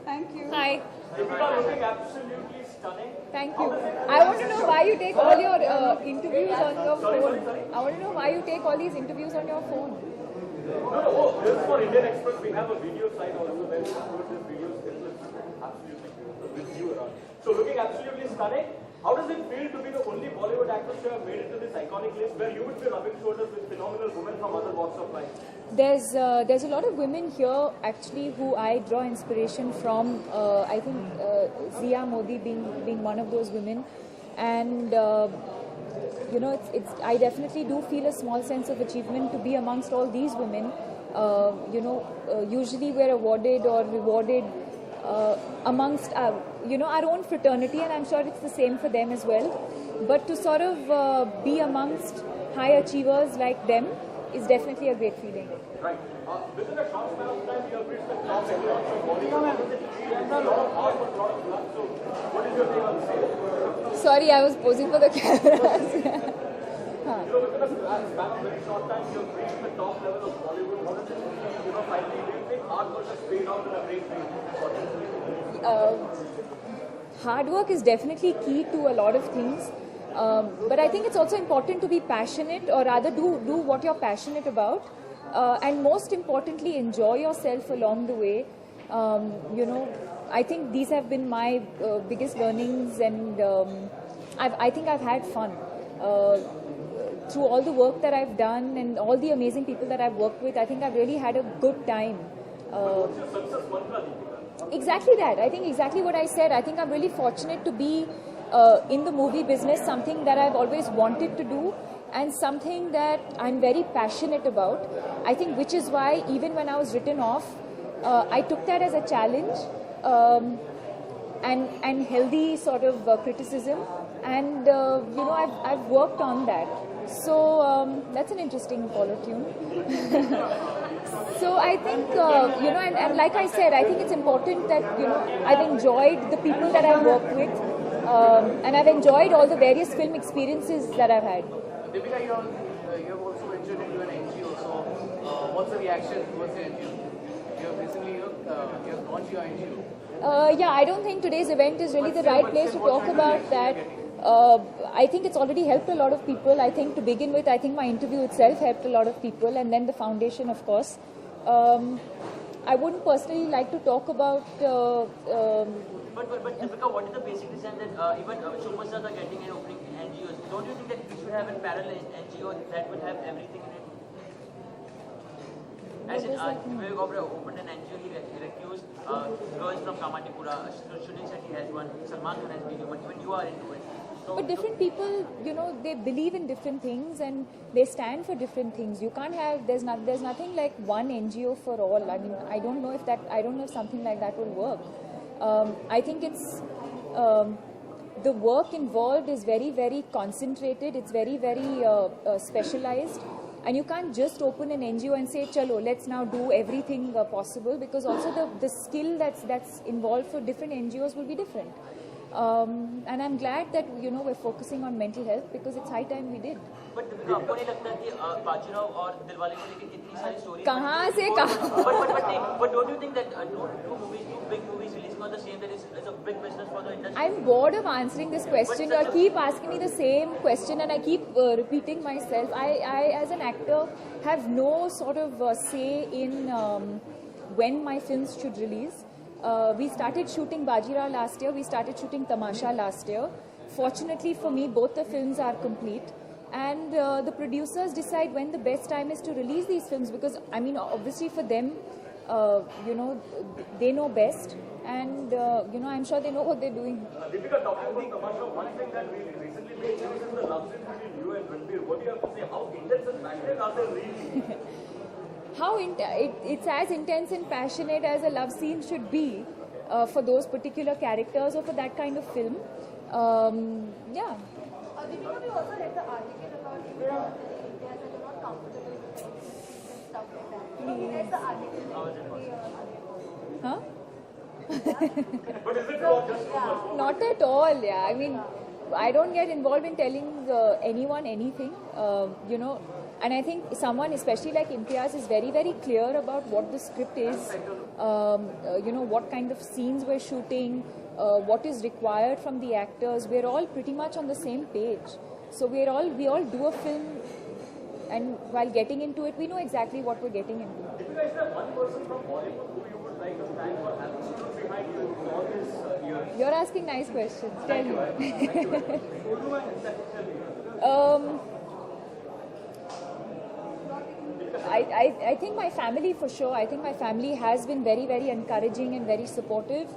Thank you. Hi. Deepika looking absolutely stunning. Thank you. I want to know why you take all your interviews on your phone. I want to know why you take all these interviews on your phone. No, this is for Indian Express. We have a video site also where we upload this videos. Absolutely beautiful with you around. So looking absolutely stunning. How does it feel to be the only Bollywood actress to have made it to this iconic list where you would be rubbing shoulders with phenomenal women from other walks of life? There's a lot of women here actually who I draw inspiration from. I think Zia Modi being one of those women, and you know, I definitely do feel a small sense of achievement to be amongst all these women. You know, usually we're awarded or rewarded amongst you know, our own fraternity, and I'm sure it's the same for them as well. But to sort of be amongst high achievers like them is definitely a great feeling. Right. Within a short span of time, you have reached the top echelons of Bollywood. A lot of hard work, a lot of luck. So, what is your take on the same? Sorry, I was posing for the cameras. You know, within a span of very short time, you have reached the top level of Bollywood. What is it? You know, finally, do you think hard work has paid out in a great way? Hard work is definitely key to a lot of things. But I think it's also important to be passionate, or rather do what you're passionate about. And most importantly, enjoy yourself along the way. You know, I think these have been my biggest learnings, and I think I've had fun. Through all the work that I've done and all the amazing people that I've worked with, I think I've really had a good time. What's your success mantra, Deepika? Exactly that. I think exactly what I said. I think I'm really fortunate to be in the movie business, something that I've always wanted to do. and something that I'm very passionate about. I think which is why even when I was written off, I took that as a challenge and healthy sort of criticism, and I've worked on that. So that's an interesting Apollo tune. So I think and like I said, I think it's important that I've enjoyed the people that I've worked with, and I've enjoyed all the various film experiences that I've had. Deepika, you have also ventured into an NGO. So what's the reaction towards the NGO? You have recently you have launched your NGO. Yeah, I don't think today's event is really the right place to talk about that. I think it's already helped a lot of people. I think to begin with, I think my interview itself helped a lot of people, and then the foundation, of course. I wouldn't personally like to talk about. But Deepika, what is the basic reason that even superstars are getting and opening NGOs? Don't you think that we should have a parallel NGO that would have everything in it? As in, Vivek Oberoi opened an NGO, he recused girls from Kamatipura. Sunil Shetty has one, Salman Khan has been one, even you are into it. So, But different people, they believe in different things and they stand for different things. You can't have, there's nothing like one NGO for all. I mean, I don't know if something like that will work. I think it's, the work involved is very, very concentrated. It's very, very specialized. And you can't just open an NGO and say, chalo, let's now do everything possible, because also the skill that's involved for different NGOs will be different. And I'm glad that we're focusing on mental health, because it's high time we did. But आपको नहीं लगता कि बाजीराव और दिलवाले को लेकर इतनी सारी stories कहाँ से कहाँ? But don't you think that two big movies releasing on the same day is a big business for the industry? I'm bored of answering this question. You keep asking me the same question and I keep repeating myself. I as an actor, have no sort of say in when my films should release. We started shooting Bajirao last year. We started shooting Tamasha last year. Fortunately for me, both the films are complete. And the producers decide when the best time is to release these films, because, I mean, obviously for them, they know best. And, I'm sure they know what they're doing. Deepika, talking about Tamasha, one thing that we recently made news is the love scene between you and Ranbir. What do you have to say? How intense and passionate are they really? It's as intense and passionate as a love scene should be for those particular characters or for that kind of film. Yeah. Deepika, we also read the article about India that you're not comfortable with and stuff like that. We read the article. Huh? But is it just Not at all, yeah. I mean, I don't get involved in telling anyone anything, and I think someone, especially like Imtiaz, is very, very clear about what the script is, what kind of scenes we're shooting, what is required from the actors. We're all pretty much on the same page. So we all do a film, and while getting into it, we know exactly what we're getting into. Deepika, is there one person from Bollywood who you would like to thank for having stood behind you all these years? You're asking nice questions. Tell me. I think my family, for sure. I think my family has been very, very encouraging and very supportive.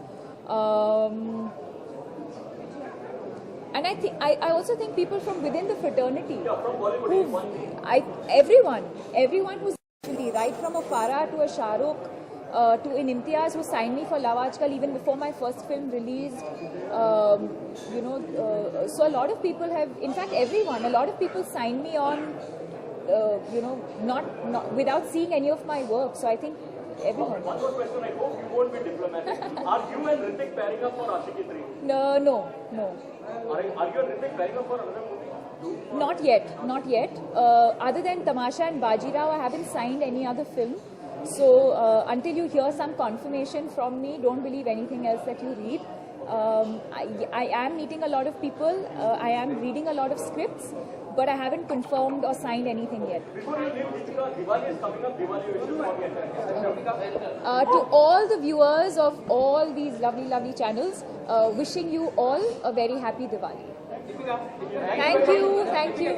And I also think people from within the fraternity. Yeah, from Bollywood. Everyone who's right from a Farah to a Shah Rukh, to an Imtiaz who signed me for Love Aajkal even before my first film released. So a lot of people have, in fact everyone, a lot of people signed me on, not without seeing any of my work. So I think everyone. One more question, I hope you won't be diplomatic. Are you and Hrithik pairing up for Aashiqui 3? No. Are you and Hrithik pairing up for another movie? Not yet. Other than Tamasha and Bajirao, I haven't signed any other film. So until you hear some confirmation from me, don't believe anything else that you read. I am meeting a lot of people. I am reading a lot of scripts, but I haven't confirmed or signed anything yet. Before you leave, Deepika, Diwali is coming up. Diwali wishes for To all the viewers of all these lovely, lovely channels, wishing you all a very happy Diwali. Thank you.